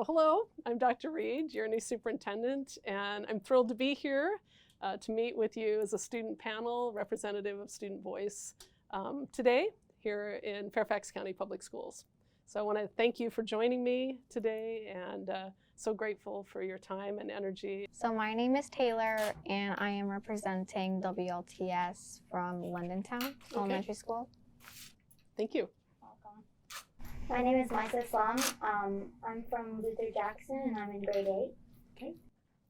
Hello, I'm Dr. Reed, your new superintendent, and I'm thrilled to be here to meet with you as a student panel representative of Student Voice today here in Fairfax County Public Schools. So I want to thank you for joining me today, and so grateful for your time and energy. So my name is Taylor, and I am representing WLTS from Londontown Elementary School. Thank you. Welcome. My name is Maisa Slum. I'm from Luther Jackson, and I'm in grade 8. Okay,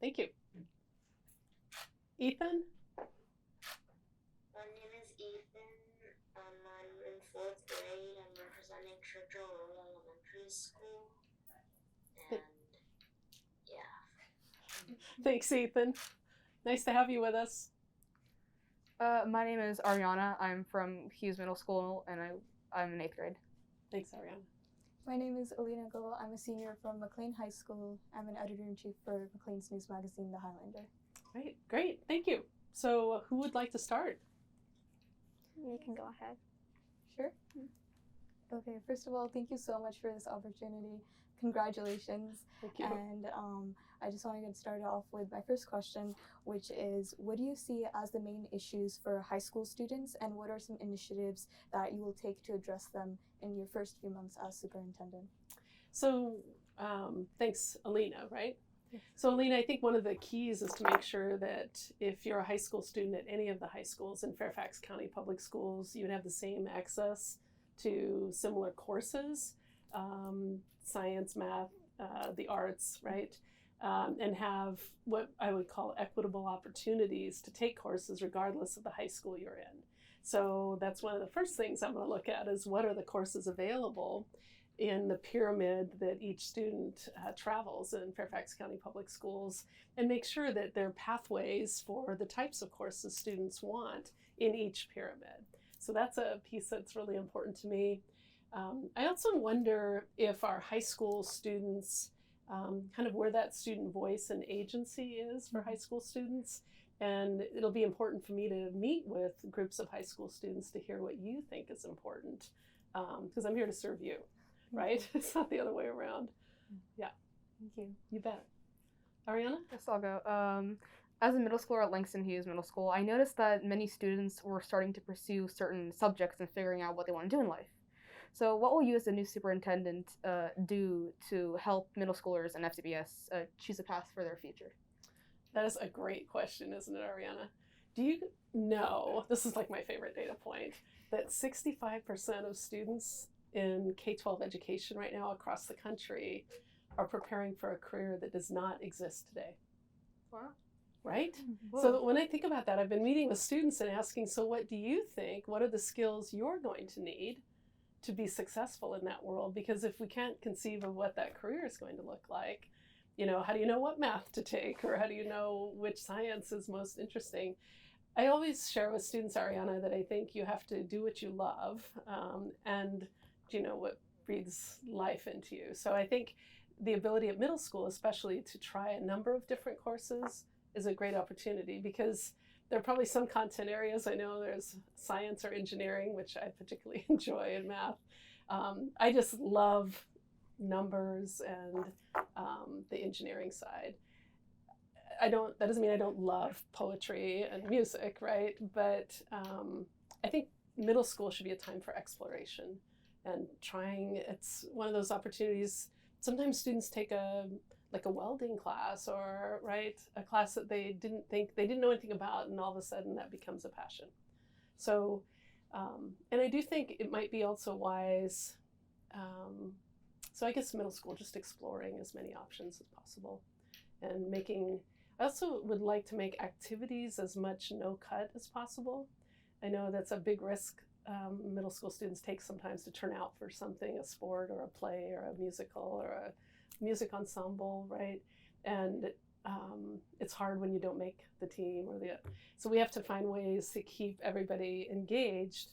thank you. Ethan? My name is Ethan. I'm in 4th grade. I'm representing Churchill Road Elementary School. And yeah. Thanks, Ethan. Nice to have you with us. My name is Ariana. I'm from Hughes Middle School, and I'm in 8th grade. Thanks, Ariana. My name is Alina Go. I'm a senior from McLean High School. I'm an editor-in-chief for McLean's news magazine, The Highlander. Great, thank you. So who would like to start? You can go ahead. Sure. Okay, first of all, thank you so much for this opportunity. Congratulations. Thank you. And I just want to get started off with my first question, which is, what do you see as the main issues for high school students, and what are some initiatives that you will take to address them in your first few months as superintendent? So thanks, Alina, right? So Alina, I think one of the keys is to make sure that if you're a high school student at any of the high schools in Fairfax County Public Schools, you would have the same access to similar courses, science, math, the arts, right? And have what I would call equitable opportunities to take courses regardless of the high school you're in. So that's one of the first things I'm going to look at is what are the courses available in the pyramid that each student travels in Fairfax County Public Schools, and make sure that there are pathways for the types of courses students want in each pyramid. So that's a piece that's really important to me. I also wonder if our high school students, kind of where that student voice and agency is for high school students. And it'll be important for me to meet with groups of high school students to hear what you think is important, because I'm here to serve you, right? It's not the other way around. Yeah. Thank you. You bet. Ariana? Yes, I'll go. As a middle schooler at Langston Hughes Middle School, I noticed that many students were starting to pursue certain subjects and figuring out what they want to do in life. So what will you as the new superintendent do to help middle schoolers and FCPS choose a path for their future? That is a great question, isn't it, Ariana? Do you know, this is like my favorite data point, that 65% of students in K-12 education right now across the country are preparing for a career that does not exist today? Wow. Right? Whoa. So when I think about that, I've been meeting with students and asking, so what do you think? What are the skills you're going to need to be successful in that world? Because if we can't conceive of what that career is going to look like, you know, how do you know what math to take, or how do you know which science is most interesting? I always share with students, Ariana, that I think you have to do what you love, and you know what breathes life into you. So I think the ability at middle school, especially, to try a number of different courses is a great opportunity, because there are probably some content areas. I know there's science or engineering, which I particularly enjoy, and math. I just love numbers and the engineering side. That doesn't mean I don't love poetry and music, right? But I think middle school should be a time for exploration and trying. It's one of those opportunities. Sometimes students take a welding class, or a class that they didn't know anything about, and all of a sudden that becomes a passion. So, and I do think it might be also wise. So I guess middle school, just exploring as many options as possible, and I also would like to make activities as much no-cut as possible. I know that's a big risk middle school students take sometimes to turn out for something, a sport or a play or a musical or a music ensemble, right? And it's hard when you don't make the team so we have to find ways to keep everybody engaged,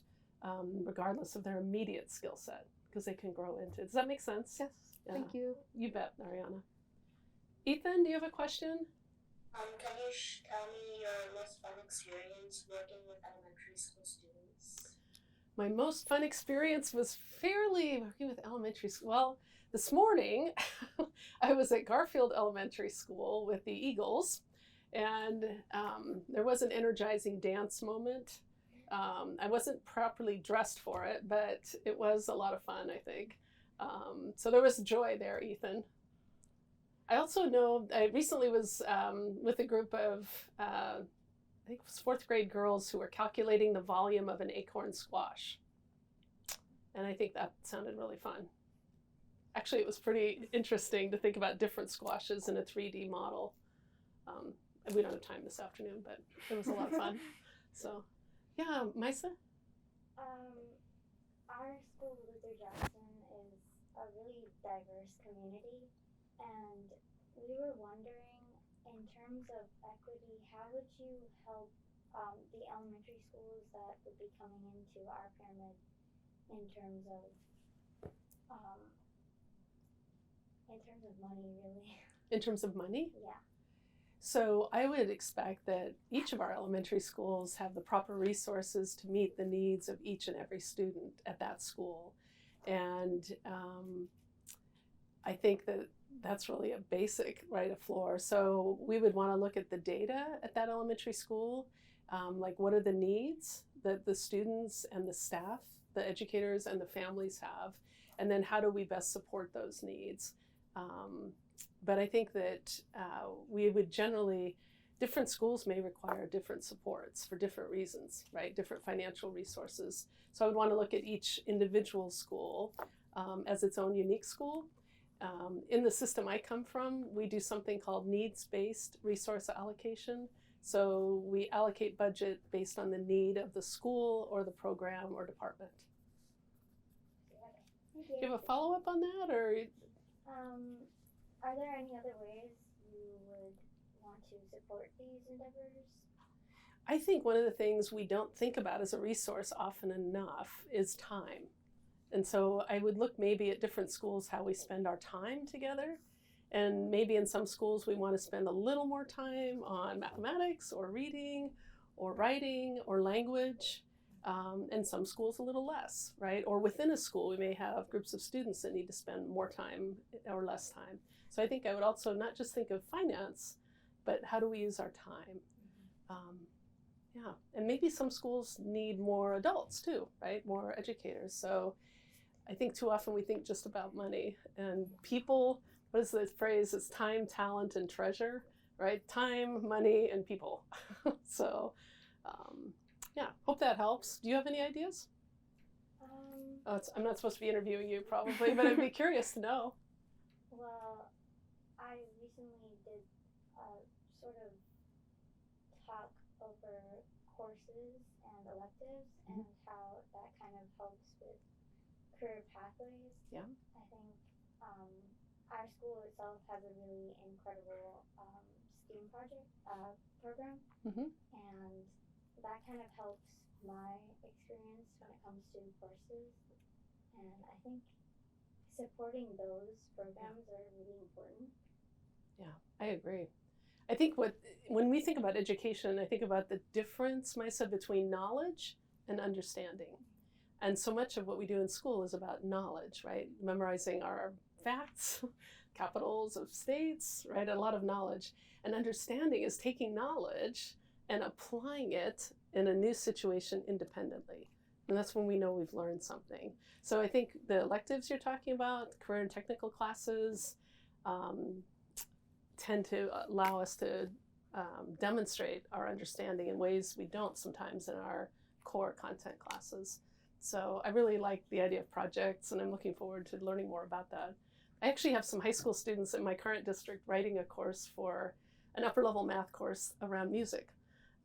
regardless of their immediate skill set, because they can grow into it. Does that make sense? Yes. Yeah. Thank you. You bet, Ariana. Ethan, do you have a question? Can you tell me your most fun experience working with elementary school students? My most fun experience was fairly working with elementary school. Well, this morning, I was at Garfield Elementary School with the Eagles, and there was an energizing dance moment. I wasn't properly dressed for it, but it was a lot of fun, I think. So there was joy there, Ethan. I also know I recently was with a group of, I think it was 4th grade girls who were calculating the volume of an acorn squash. And I think that sounded really fun. Actually, it was pretty interesting to think about different squashes in a 3D model. We don't have time this afternoon, but it was a lot of fun. So, yeah, Maisa? Our school, Luther Jackson, is a really diverse community, and we were wondering, in terms of equity, how would you help the elementary schools that would be coming into our pyramid in terms of money, really? In terms of money? Yeah. So I would expect that each of our elementary schools have the proper resources to meet the needs of each and every student at that school. And I think that that's really a basic, right, a floor. So we would want to look at the data at that elementary school, like what are the needs that the students and the staff, the educators and the families have, and then how do we best support those needs. But I think that we would generally, different schools may require different supports for different reasons, right? Different financial resources. So I would want to look at each individual school as its own unique school. In the system I come from, we do something called needs-based resource allocation. So we allocate budget based on the need of the school or the program or department. Thank Do you have a follow-up on that, or? Are there any other ways you would want to support these endeavors? I think one of the things we don't think about as a resource often enough is time. And so I would look maybe at different schools how we spend our time together. And maybe in some schools we want to spend a little more time on mathematics or reading or writing or language. And some schools a little less, right? Or within a school we may have groups of students that need to spend more time or less time. So I think I would also not just think of finance, but how do we use our time? Yeah, and maybe some schools need more adults too, right? More educators. So I think too often we think just about money and people. What is the phrase? It's time, talent, and treasure, right? Time, money, and people. So yeah, hope that helps. Do you have any ideas? I'm not supposed to be interviewing you probably, but I'd be curious to know. Well, I recently did sort of talk over courses and electives and how that kind of helps with career pathways. Yeah. I think our school itself has a really incredible STEAM program, and that kind of helps my experience when it comes to courses. And I think supporting those programs are really important. Yeah, I agree. I think when we think about education, I think about the difference, Maisa, between knowledge and understanding. And so much of what we do in school is about knowledge, right? Memorizing our facts, capitals of states, right? A lot of knowledge. And understanding is taking knowledge and applying it in a new situation independently. And that's when we know we've learned something. So I think the electives you're talking about, career and technical classes, tend to allow us to demonstrate our understanding in ways we don't sometimes in our core content classes. So I really like the idea of projects, and I'm looking forward to learning more about that. I actually have some high school students in my current district writing a course for an upper level math course around music.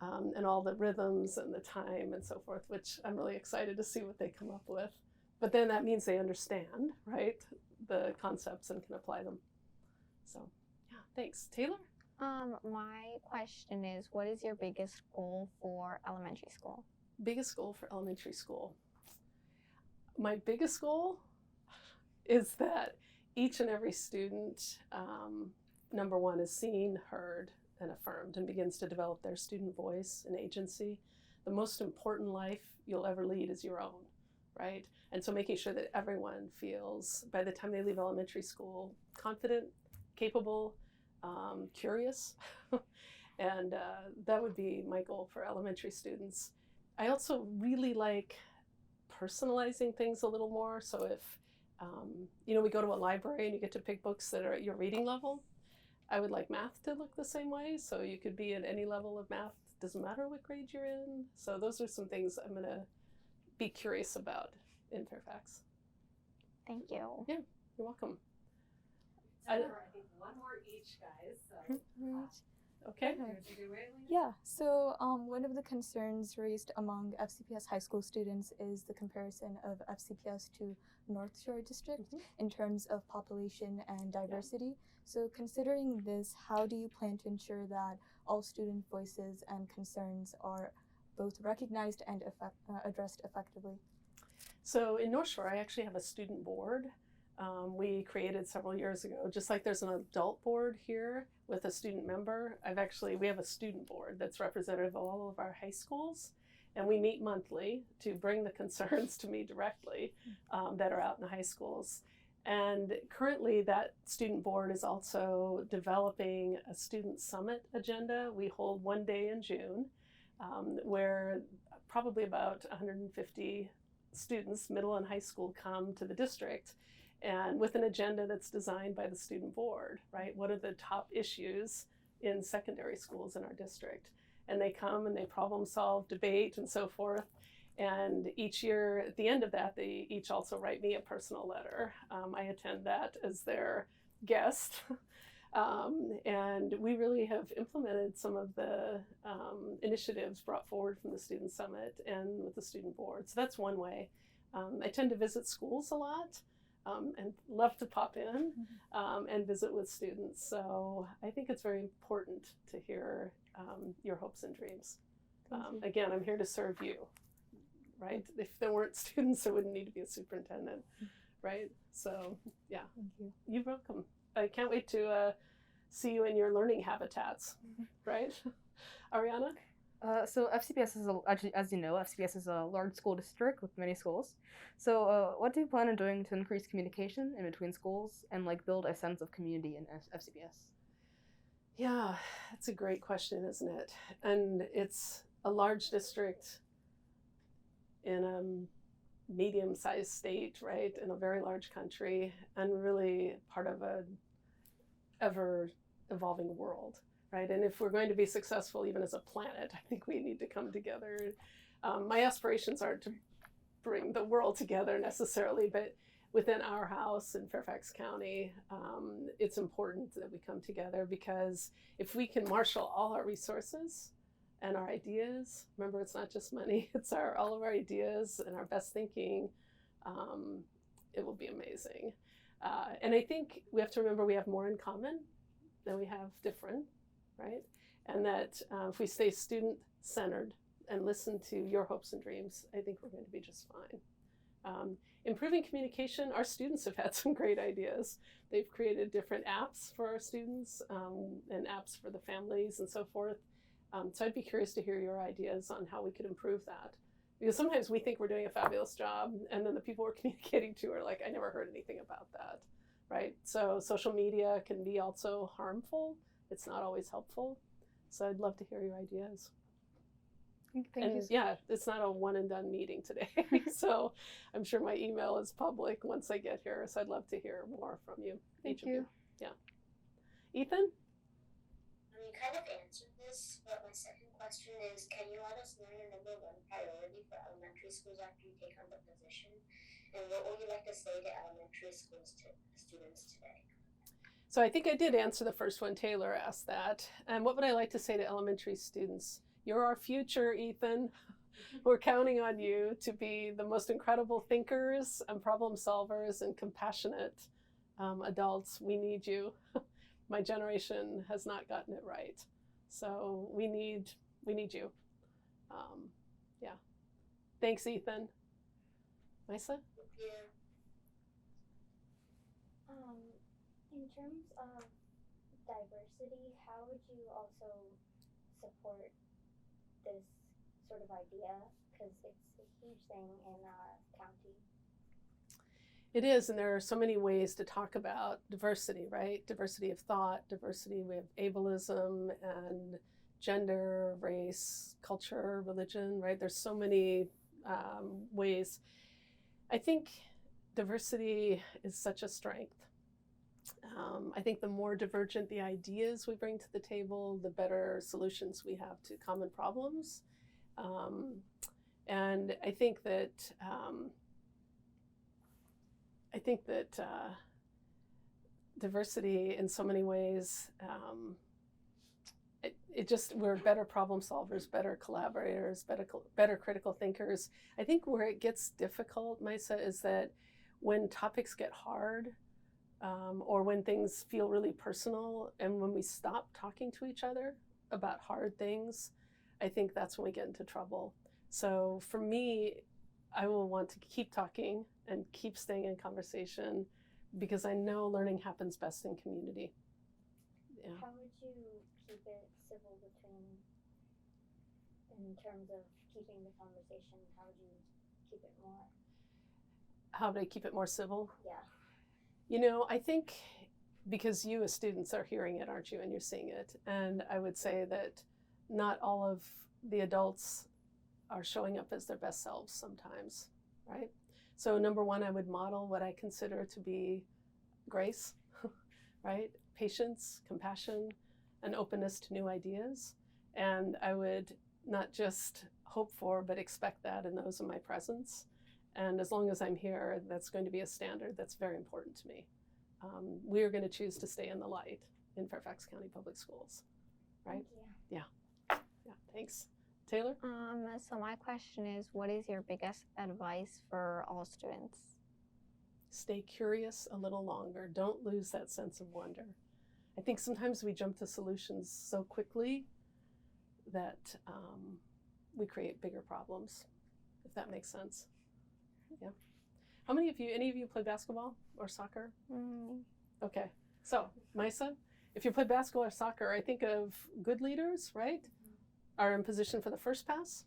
And all the rhythms and the time and so forth, which I'm really excited to see what they come up with. But then that means they understand, right, the concepts and can apply them. So, yeah, thanks. Taylor? My question is, what is your biggest goal for elementary school? Biggest goal for elementary school. My biggest goal is that each and every student, number one, is seen, heard, and affirmed and begins to develop their student voice and agency. The most important life you'll ever lead is your own, right? And so making sure that everyone feels, by the time they leave elementary school, confident, capable, curious. And that would be my goal for elementary students. I also really like personalizing things a little more. So if, we go to a library and you get to pick books that are at your reading level, I would like math to look the same way. So you could be at any level of math. Doesn't matter what grade you're in. So those are some things I'm going to be curious about in Fairfax. Thank you. Yeah, you're welcome. I think one more each, guys. So. Okay. Yeah, so one of the concerns raised among FCPS high school students is the comparison of FCPS to North Shore District in terms of population and diversity. So considering this, how do you plan to ensure that all student voices and concerns are both recognized and addressed effectively? So in North Shore, I actually have a student board. We created several years ago, just like there's an adult board here with a student member. We have a student board that's representative of all of our high schools, and we meet monthly to bring the concerns to me directly that are out in the high schools. And currently that student board is also developing a student summit agenda. We hold one day in June where probably about 150 students, middle and high school, come to the district, and with an agenda that's designed by the student board, right? What are the top issues in secondary schools in our district? And they come and they problem solve, debate, and so forth. And each year, at the end of that, they each also write me a personal letter. I attend that as their guest. And we really have implemented some of the initiatives brought forward from the Student Summit and with the student board. So that's one way. I tend to visit schools a lot and love to pop in and visit with students. So I think it's very important to hear your hopes and dreams. Again, I'm here to serve you, right? If there weren't students, there wouldn't need to be a superintendent, right? So yeah, Thank you. You're welcome. I can't wait to see you in your learning habitats, right? Ariana? So FCPS is, actually, as you know, FCPS is a large school district with many schools. So what do you plan on doing to increase communication in between schools and build a sense of community in FCPS? Yeah, that's a great question, isn't it? And it's a large district in a medium-sized state, right? In a very large country, and really part of a ever-evolving world. Right, and if we're going to be successful even as a planet, I think we need to come together. My aspirations aren't to bring the world together necessarily, but within our house in Fairfax County, it's important that we come together, because if we can marshal all our resources and our ideas, remember, it's not just money, it's all of our ideas and our best thinking, it will be amazing. And I think we have to remember we have more in common than we have different. Right? And that if we stay student-centered and listen to your hopes and dreams, I think we're going to be just fine. Improving communication, our students have had some great ideas. They've created different apps for our students and apps for the families and so forth. So I'd be curious to hear your ideas on how we could improve that. Because sometimes we think we're doing a fabulous job, and then the people we're communicating to are like, I never heard anything about that, right? So social media can be also harmful. It's not always helpful. So I'd love to hear your ideas. Thank And you. yeah, it's not a one and done meeting today. So I'm sure my email is public once I get here. So I'd love to hear more from you. Thank each you. of you. Yeah. Ethan? You kind of answered this, but my second question is, can you let us know your number one priority for elementary schools after you take on the position? And what would you like to say to elementary schools students today? So I think I did answer the first one. Taylor asked that. And what would I like to say to elementary students? You're our future, Ethan. We're counting on you to be the most incredible thinkers and problem solvers and compassionate adults. We need you. My generation has not gotten it right. So we need you. Yeah. Thanks, Ethan. Misa? Yeah. In terms of diversity, how would you also support this sort of idea? because it's a huge thing in our county. It is, and there are so many ways to talk about diversity, right? Diversity of thought, diversity, we have ableism and gender, race, culture, religion, right? There's so many ways. I think diversity is such a strength. I think the more divergent the ideas we bring to the table, the better solutions we have to common problems. And I think that diversity in so many ways, we're better problem solvers, better collaborators, better critical thinkers. I think where it gets difficult, Maisa, is that when topics get hard, or when things feel really personal, and when we stop talking to each other about hard things, I think that's when we get into trouble. So for me, I will want to keep talking and keep staying in conversation, because I know learning happens best in community. Yeah. How would you keep it civil in terms of keeping the conversation? How would you keep it more? How do I keep it more civil? Yeah. You know, I think because you as students are hearing it, aren't you, and you're seeing it. And I would say that not all of the adults are showing up as their best selves sometimes, right? So number one, I would model what I consider to be grace, right? Patience, compassion, and openness to new ideas. And I would not just hope for, but expect that in those in my presence. And as long as I'm here, that's going to be a standard that's very important to me. We are going to choose to stay in the light in Fairfax County Public Schools, right? Thank you. Yeah, thanks. Taylor? So my question is, what is your biggest advice for all students? Stay curious a little longer. Don't lose that sense of wonder. I think sometimes we jump to solutions so quickly that we create bigger problems, if that makes sense. Yeah. How many of you, any of you play basketball or soccer? Okay. So, Maisa, if you play basketball or soccer, I think of good leaders, right? Are in position for the first pass.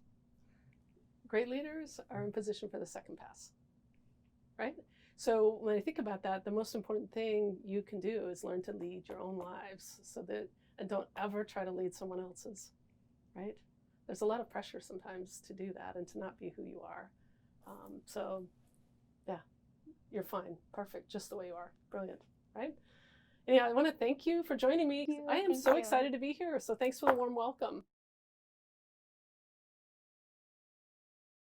Great leaders are in position for the second pass, right? So when I think about that, the most important thing you can do is learn to lead your own lives, and don't ever try to lead someone else's, right? There's a lot of pressure sometimes to do that and to not be who you are. So yeah, you're fine, perfect, just the way you are, brilliant, right? Anyhow, I want to thank you for joining me. I am so excited to be here, so thanks for the warm welcome.